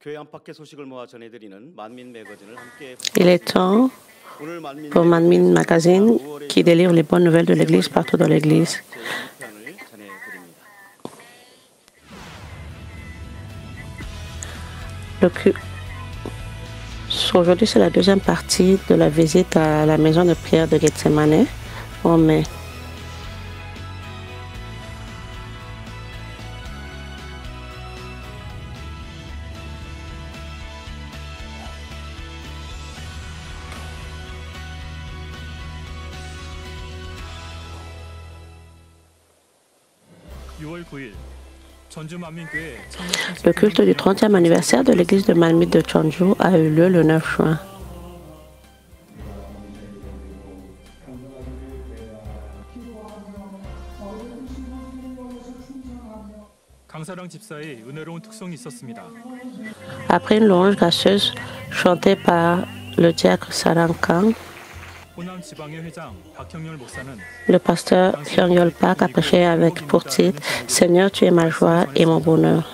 Il est temps pour Manmin Magazine qui délivre les bonnes nouvelles de l'Église partout dans l'Église. Aujourd'hui, c'est la deuxième partie de la visite à la maison de prière de Gethsemane en mai. Le culte du 30e anniversaire de l'église de Manmin de Cheonju a eu lieu le 9 juin. Après une louange gracieuse chantée par le diacre Sarang Kang, le pasteur Hyung-Yol Park a prêché avec pour titre « Seigneur, tu es ma joie et mon bonheur ».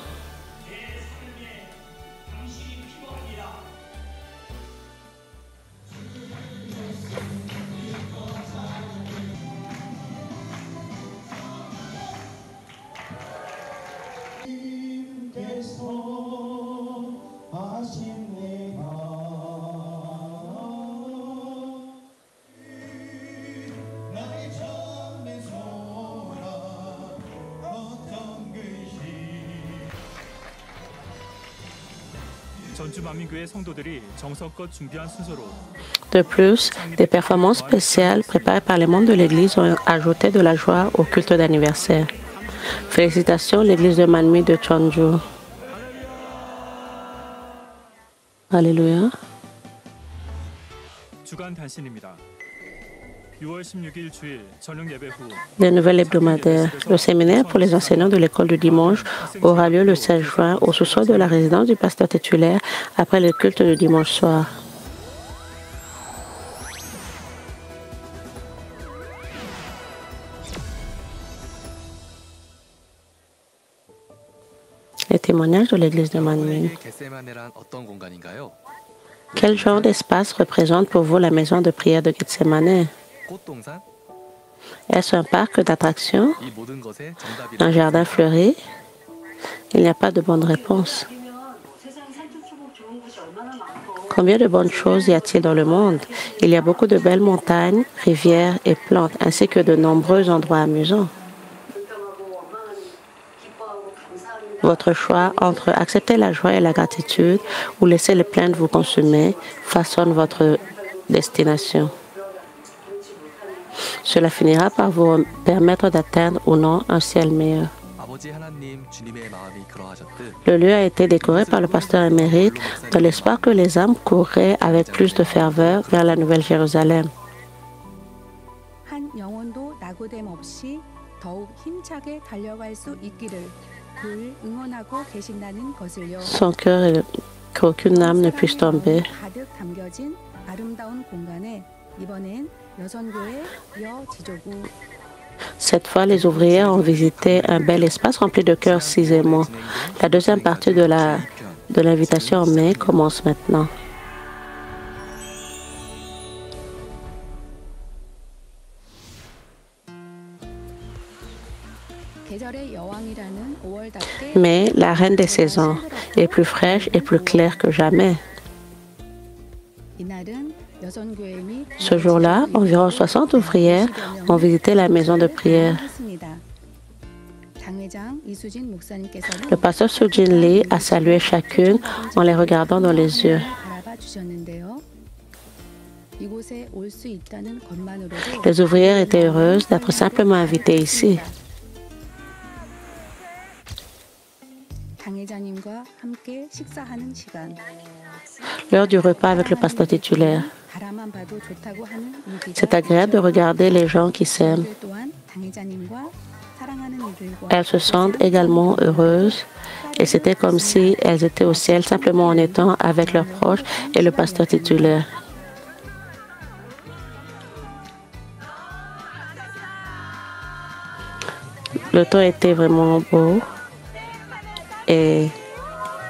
De plus, des performances spéciales préparées par les membres de l'Église ont ajouté de la joie au culte d'anniversaire. Félicitations, l'Église de Manmin de Cheonju. Alléluia. Des nouvelles hebdomadaires. Le séminaire pour les enseignants de l'école du dimanche aura lieu le 16 juin au sous-sol de la résidence du pasteur titulaire après le culte de dimanche soir. Les témoignages de l'église de Manmin. Quel genre d'espace représente pour vous la maison de prière de Gethsemane? Est-ce un parc d'attractions? Un jardin fleuri? Il n'y a pas de bonne réponse. Combien de bonnes choses y a-t-il dans le monde? Il y a beaucoup de belles montagnes, rivières et plantes, ainsi que de nombreux endroits amusants. Votre choix entre accepter la joie et la gratitude ou laisser les plaintes vous consumer façonne votre destination. Cela finira par vous permettre d'atteindre ou non un ciel meilleur. Le lieu a été décoré par le pasteur émérite dans l'espoir que les âmes courraient avec plus de ferveur vers la Nouvelle Jérusalem. Sans cœur qu'aucune âme ne puisse tomber. Cette fois, les ouvriers ont visité un bel espace rempli de cœurs cisément. La deuxième partie de l'invitation en mai commence maintenant. Mais la reine des saisons est plus fraîche et plus claire que jamais. Ce jour-là, environ 60 ouvrières ont visité la maison de prière. Le pasteur Sujin Lee a salué chacune en les regardant dans les yeux. Les ouvrières étaient heureuses d'être simplement invitées ici. L'heure du repas avec le pasteur titulaire. C'est agréable de regarder les gens qui s'aiment. Elles se sentent également heureuses et c'était comme si elles étaient au ciel simplement en étant avec leurs proches et le pasteur titulaire. Le temps était vraiment beau et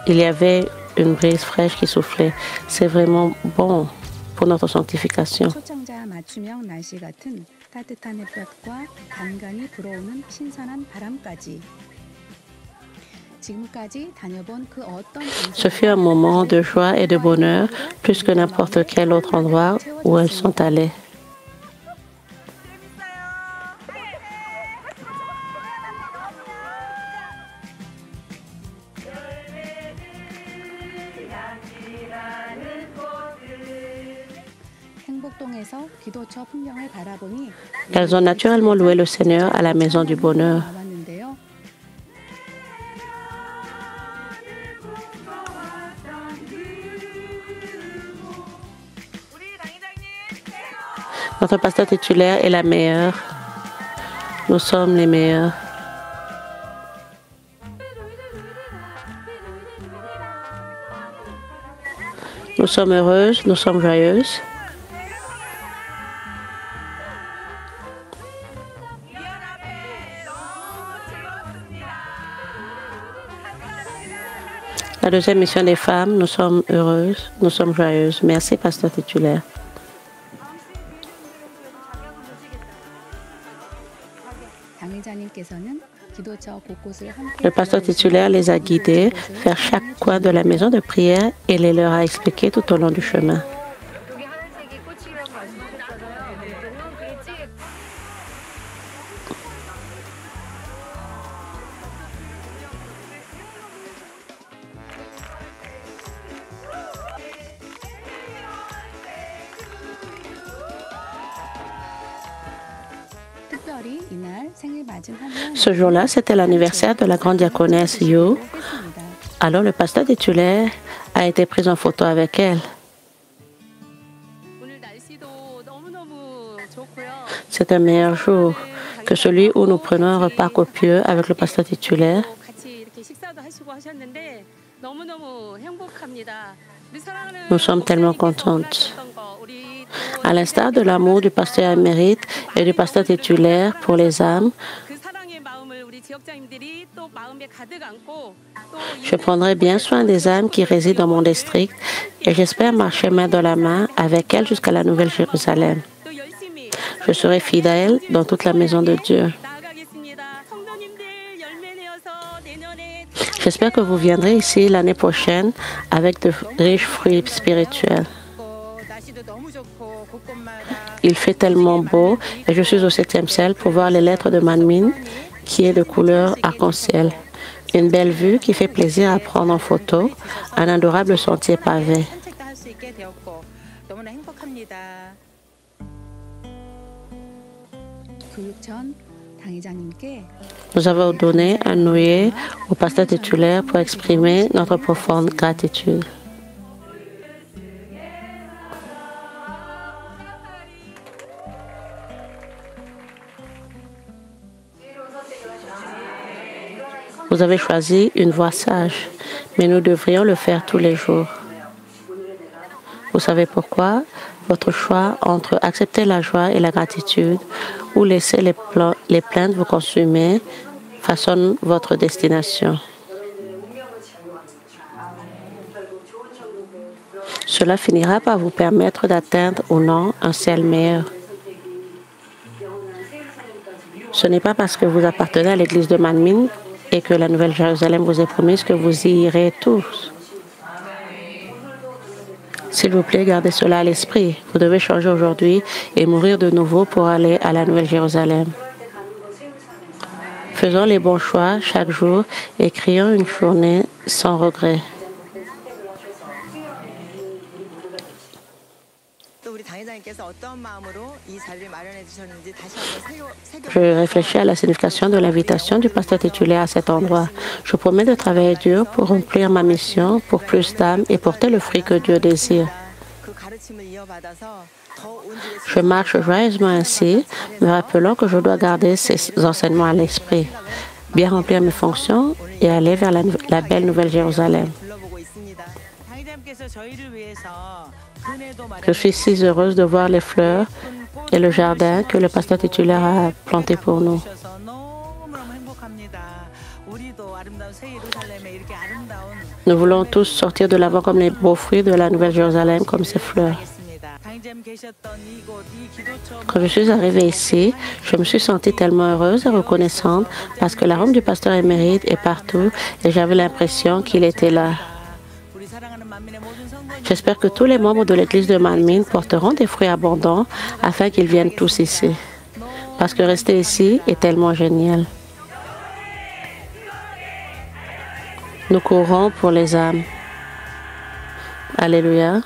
il y avait une brise fraîche qui soufflait. C'est vraiment bon pour notre sanctification. 초청자 맞춤형 날씨 같은 따뜻한 햇볕과 간간히 불어오는 신선한 바람까지. 지금까지 다녀본 그 어떤 Ce fut un moment de joie et de bonheur, plus que n'importe quel autre endroit où elles sont allées. 행복동에서 기도처 풍경을 바라보니 Elles ont naturellement loué le Seigneur à la maison du bonheur. 나왔는데요. Notre pasteur titulaire est la meilleure. Nous sommes les meilleurs. Nous sommes heureuses, nous sommes joyeuses. La deuxième mission des femmes, nous sommes heureuses, nous sommes joyeuses. Merci, pasteur titulaire. 당의자님께서는 기도처 곳곳을 함께 Le pasteur titulaire les a guidés vers chaque coin de la maison de prière et les leur a expliqués tout au long du chemin. 여기 하늘색이 꽃이라고 말씀하셨잖아요. 그게 찌개 특별히 이날 생일 맞은 한혜원 Ce jour-là, c'était l'anniversaire de la grande diaconesse Yu. 했습니다. Alors le pasteur titulaire a été pris en photo avec elle. 오늘 날씨도 너무너무 좋고요. C'est un meilleur jour que celui où nous prenons un repas copieux avec le pasteur titulaire. 같이 이렇게 식사도 하시고 하셨는데 너무너무 행복합니다. 우리 사랑하는 Nous sommes tellement 목사님께서 contentes. 원하셨던 거, 우리 À l'instar de l'amour du pasteur émérite et du pasteur titulaire pour les âmes, 그 사랑의 마음을 우리 지역장님들이 또 마음에 가득 안고 또 je prendrai bien soin des âmes qui résident dans mon district et j'espère marcher main dans la main avec elles jusqu'à la Nouvelle Jérusalem. 또 열심히 Je serai fidèle dans toute la maison de Dieu. 나아가겠습니다. 성도님들 열매 내어서 내년에 J'espère que vous viendrez ici l'année prochaine avec de riches fruits spirituels. 날씨도 너무 좋고 곳곳마다 Il fait tellement beau et je suis au 7e ciel pour voir les lettres de Manmin qui est de couleur arc-en-ciel. Une belle vue qui fait plaisir à prendre en photo, un adorable sentier pavé. 산책도 할 수 있게 되었고 너무나 행복합니다. 교육 전 당의자님께 Nous avons donné un nouillet au pasteur titulaire pour exprimer notre profonde gratitude. Vous avez choisi une voie sage, mais nous devrions le faire tous les jours. Vous savez pourquoi? Votre choix entre accepter la joie et la gratitude ou laisser les plaintes vous consumer façonne votre destination. Cela finira par vous permettre d'atteindre ou non un ciel meilleur. Ce n'est pas parce que vous appartenez à l'église de Manmin et que la Nouvelle Jérusalem vous est promise que vous y irez tous. S'il vous plaît, gardez cela à l'esprit. Vous devez changer aujourd'hui et mourir de nouveau pour aller à la Nouvelle Jérusalem. Faisons les bons choix chaque jour et créons une journée sans regret. 또 우리 당회장님께서 어떤 마음으로 이 자리를 마련해 주셨는지 다시 한번 Je réfléchis à la signification de l'invitation du pasteur titulaire à cet endroit. Je promets de travailler dur pour remplir ma mission pour plus d'âmes et porter le fruit que Dieu désire. 그 가르침을 이어받아서 더 온전히 Je marche joyeusement ainsi, me rappelant que je dois garder ces enseignements à l'esprit, bien remplir mes fonctions et aller vers la belle Nouvelle Jérusalem. 불러보고 있습니다. 당회장님께서 저희를 위해서 그네도 Je suis si heureuse de voir les fleurs et le jardin que le pasteur titulaire a planté pour nous. 마련해주셔서 너무너무 행복합니다. 우리도 아름다운 새 예루살렘에 이렇게 아름다운 Nous voulons tous sortir de l'avant comme les beaux fruits de la Nouvelle Jérusalem, comme ces fleurs. Quand je suis arrivée ici, je me suis sentie tellement heureuse et reconnaissante parce que l'arôme du pasteur émérite est partout et j'avais l'impression qu'il était là. J'espère que tous les membres de l'église de Manmin porteront des fruits abondants afin qu'ils viennent tous ici. Parce que rester ici est tellement génial. Nous courons pour les âmes. Alléluia.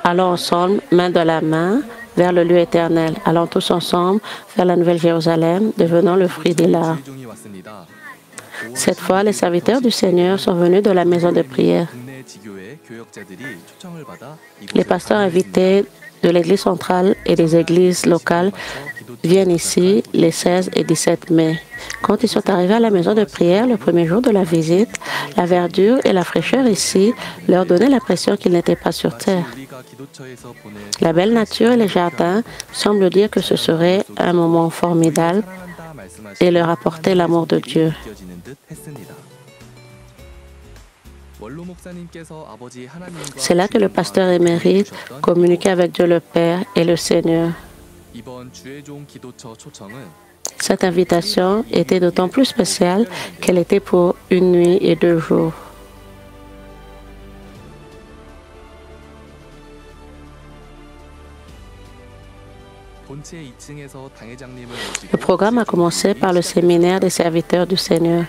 Allons ensemble, main dans la main, vers le lieu éternel. Allons tous ensemble vers la Nouvelle Jérusalem, devenant le fruit des larmes. Cette fois, les serviteurs du Seigneur sont venus de la maison de prière. Les pasteurs invités de l'Église centrale et des églises locales viennent ici les 16 et 17 mai. Quand ils sont arrivés à la maison de prière le premier jour de la visite, la verdure et la fraîcheur ici leur donnaient l'impression qu'ils n'étaient pas sur terre. La belle nature et les jardins semblent dire que ce serait un moment formidable et leur apporter l'amour de Dieu. C'est là que le pasteur émérite communiquait avec Dieu le Père et le Seigneur. Cette invitation était d'autant plus spéciale qu'elle était pour une nuit et 2 jours. Le programme a commencé par le séminaire des serviteurs du Seigneur.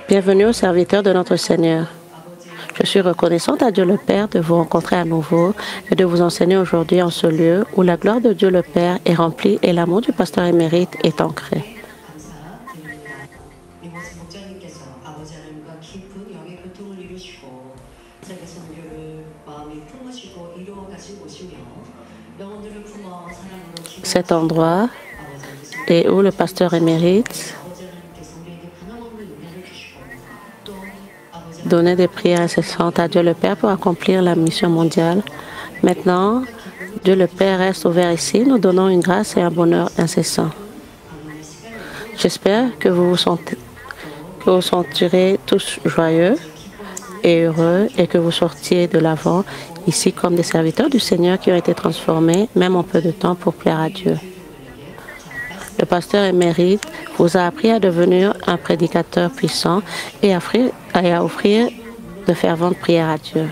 Bienvenue aux serviteurs de notre Seigneur. Je suis reconnaissante à Dieu le Père de vous rencontrer à nouveau et de vous enseigner aujourd'hui en ce lieu où la gloire de Dieu le Père est remplie et l'amour du pasteur émérite est ancré. Cet endroit est où le pasteur émérite donnait des prières incessantes à Dieu le Père pour accomplir la mission mondiale. Maintenant, Dieu le Père reste ouvert ici, nous donnons une grâce et un bonheur incessant. J'espère que vous vous sentirez tous joyeux et heureux et que vous sortiez de l'avant ici comme des serviteurs du Seigneur qui ont été transformés, même en peu de temps, pour plaire à Dieu. Le pasteur émérite vous a appris à devenir un prédicateur puissant et à offrir de ferventes prières à Dieu.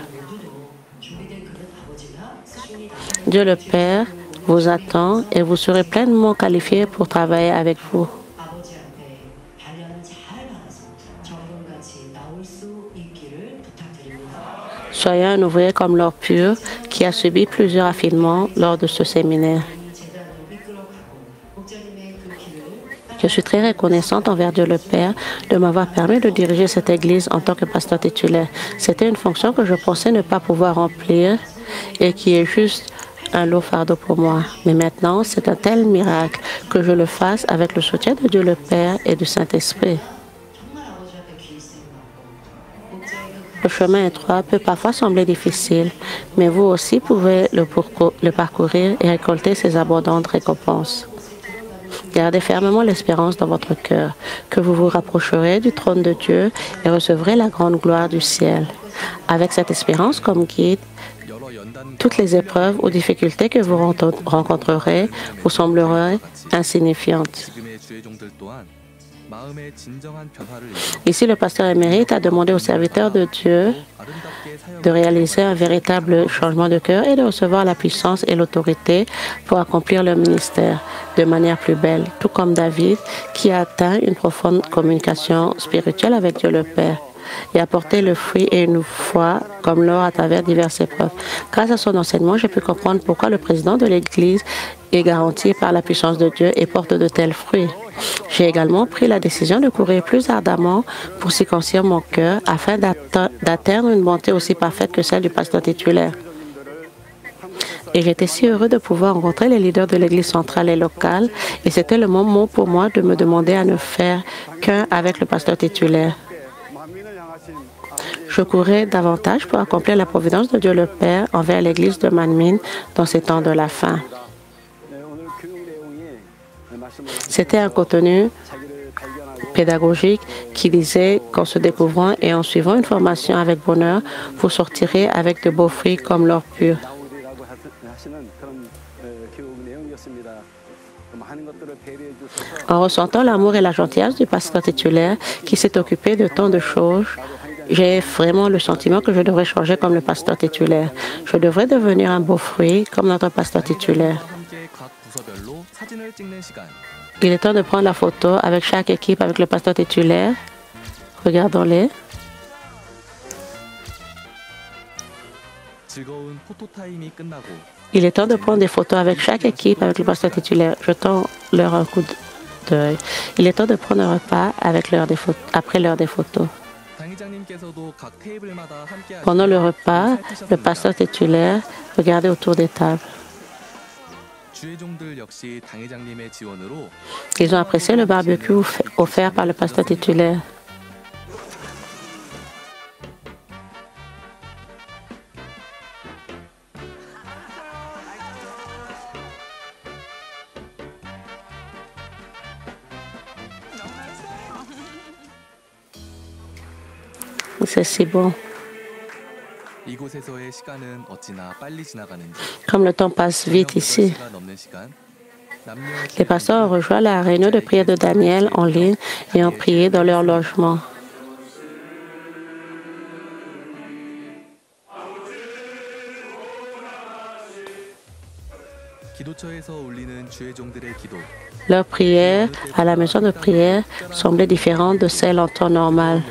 Dieu le Père vous attend et vous serez pleinement qualifié pour travailler avec vous. Soyez un ouvrier comme l'or pur qui a subi plusieurs affinements lors de ce séminaire. Je suis très reconnaissante envers Dieu le Père de m'avoir permis de diriger cette église en tant que pasteur titulaire. C'était une fonction que je pensais ne pas pouvoir remplir et qui est juste un lourd fardeau pour moi. Mais maintenant, c'est un tel miracle que je le fasse avec le soutien de Dieu le Père et du Saint-Esprit. Le chemin étroit peut parfois sembler difficile, mais vous aussi pouvez le parcourir et récolter ses abondantes récompenses. Gardez fermement l'espérance dans votre cœur, que vous vous rapprocherez du trône de Dieu et recevrez la grande gloire du ciel. Avec cette espérance comme guide, toutes les épreuves ou difficultés que vous rencontrerez vous sembleront insignifiantes. Ici, le pasteur émérite a demandé aux serviteurs de Dieu de réaliser un véritable changement de cœur et de recevoir la puissance et l'autorité pour accomplir le ministère de manière plus belle, tout comme David qui a atteint une profonde communication spirituelle avec Dieu le Père. et apporter le fruit et une foi comme l'or à travers diverses épreuves. Grâce à son enseignement, j'ai pu comprendre pourquoi le président de l'Église est garanti par la puissance de Dieu et porte de tels fruits. J'ai également pris la décision de courir plus ardemment pour circoncire mon cœur afin d'atteindre une bonté aussi parfaite que celle du pasteur titulaire. Et j'étais si heureux de pouvoir rencontrer les leaders de l'Église centrale et locale, et c'était le moment pour moi de me demander à ne faire qu'un avec le pasteur titulaire. Je courais davantage pour accomplir la providence de Dieu le Père envers l'Église de Manmin dans ces temps de la fin. C'était un contenu pédagogique qui disait qu'en se découvrant et en suivant une formation avec bonheur, vous sortirez avec de beaux fruits comme l'or pur. En ressentant l'amour et la gentillesse du pasteur titulaire qui s'est occupé de tant de choses, j'ai vraiment le sentiment que je devrais changer comme le pasteur titulaire. Je devrais devenir un beau fruit comme notre pasteur titulaire. Il est temps de prendre la photo avec chaque équipe, avec le pasteur titulaire. Regardons-les. Il est temps de prendre des photos avec chaque équipe, avec le pasteur titulaire. Jetons leur un coup d'œil. Il est temps de prendre un repas avec après l'heure des photos. Pendant le repas, le pasteur titulaire regardait autour des tables. Ils ont apprécié le barbecue offert par le pasteur titulaire. C'est si bon. Comme le temps passe vite ici. Les pasteurs ont rejoint la réunion de prière de Daniel en ligne et ont prié dans leur logement. Leur prière à la maison de prière semblait différente de celle en temps normal.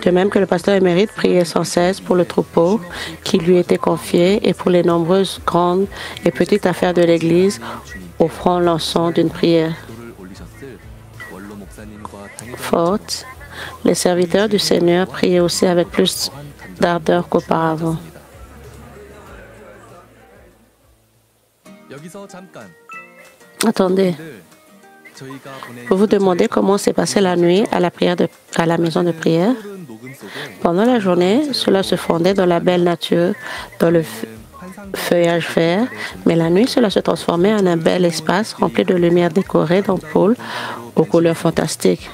De même que le pasteur émérite priait sans cesse pour le troupeau qui lui était confié et pour les nombreuses grandes et petites affaires de l'Église, offrant l'encens d'une prière forte. Les serviteurs du Seigneur priaient aussi avec plus d'ardeur qu'auparavant. Attendez. Vous vous demandez comment s'est passée la nuit à la maison de prière? Pendant la journée, cela se fondait dans la belle nature, dans le feuillage vert, mais la nuit, cela se transformait en un bel espace rempli de lumière décorée d'ampoules aux couleurs fantastiques.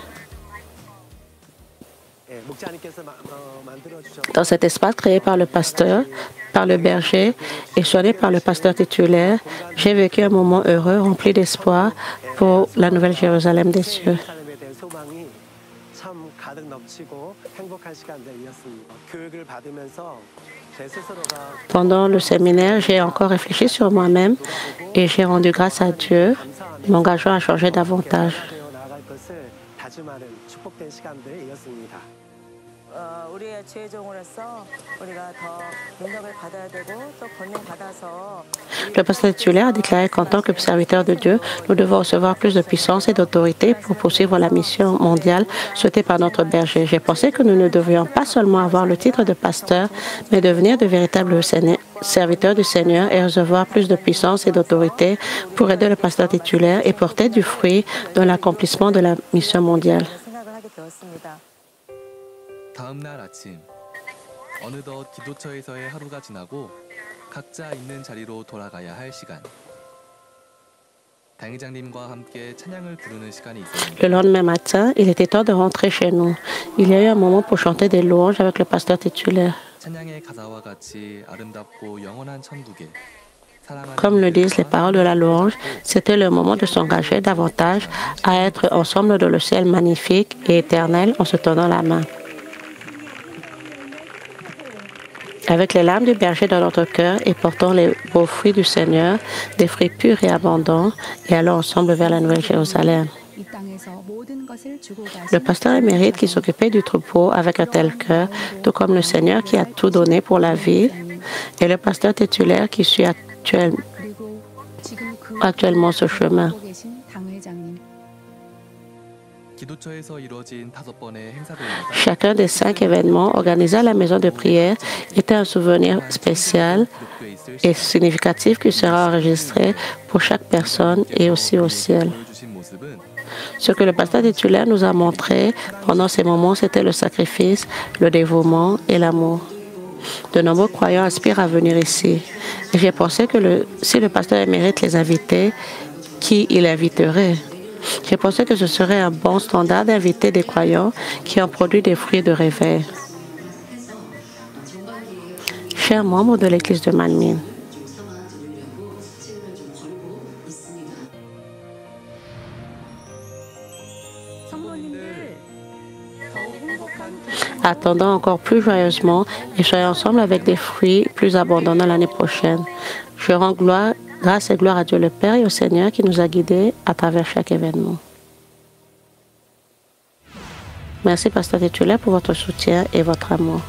Dans cet espace créé par le pasteur, par le berger et soigné par le pasteur titulaire, j'ai vécu un moment heureux, rempli d'espoir pour la Nouvelle Jérusalem des cieux. Pendant le séminaire, j'ai encore réfléchi sur moi-même et j'ai rendu grâce à Dieu. Mon engagement a changé davantage. Le pasteur titulaire a déclaré qu'en tant que serviteur de Dieu, nous devons recevoir plus de puissance et d'autorité pour poursuivre la mission mondiale souhaitée par notre berger. J'ai pensé que nous ne devrions pas seulement avoir le titre de pasteur, mais devenir de véritables serviteurs du Seigneur et recevoir plus de puissance et d'autorité pour aider le pasteur titulaire et porter du fruit dans l'accomplissement de la mission mondiale. 다음 날 아침, 어느덧 기도처에서의 하루가 지나고 각자 있는 자리로 돌아가야 할 시간. 당회장님과 함께 찬양을 부르는 시간이 있었는데. Le lendemain matin, il était temps de rentrer chez nous. Il y a eu un moment pour chanter des louanges avec le pasteur titulaire. 찬양의 가사와 같이 아름답고 영원한 천국에. Comme le disent les paroles de la louange, c'était le moment de s'engager davantage à être ensemble dans le ciel magnifique et éternel en se tenant la main. Avec les larmes du berger dans notre cœur et portant les beaux fruits du Seigneur, des fruits purs et abondants, et allons ensemble vers la Nouvelle Jérusalem. 이 땅에서 모든 것을 주고 가신 Le pasteur émérite qui s'occupait du troupeau avec un tel cœur, tout comme le Seigneur qui a tout donné pour la vie, et le pasteur titulaire qui suit 그리고 지금 그 actuellement ce chemin. 하고 계신 당회장님 기도처에서 이루어진 5번의 행사들마다 Chacun des 5 événements organisés à la maison de prière était un souvenir spécial 기록돼 있을 et significatif qui sera enregistré pour chaque personne et aussi au ciel. 보여주신 모습은 Ce que le pasteur titulaire nous a montré pendant ces moments, c'était le sacrifice, le dévouement et l'amour. De nombreux croyants aspirent à venir ici. Et j'ai pensé que si le pasteur émérite les invitait, qui il inviterait? J'ai pensé que ce serait un bon standard d'inviter des croyants qui ont produit des fruits de réveil. Chers membres de l'Église de Manmin, attendons encore plus joyeusement et soyons ensemble avec des fruits plus abondants l'année prochaine. Je rends grâce et gloire à Dieu le Père et au Seigneur qui nous a guidés à travers chaque événement. Merci, pasteur titulaire, pour votre soutien et votre amour.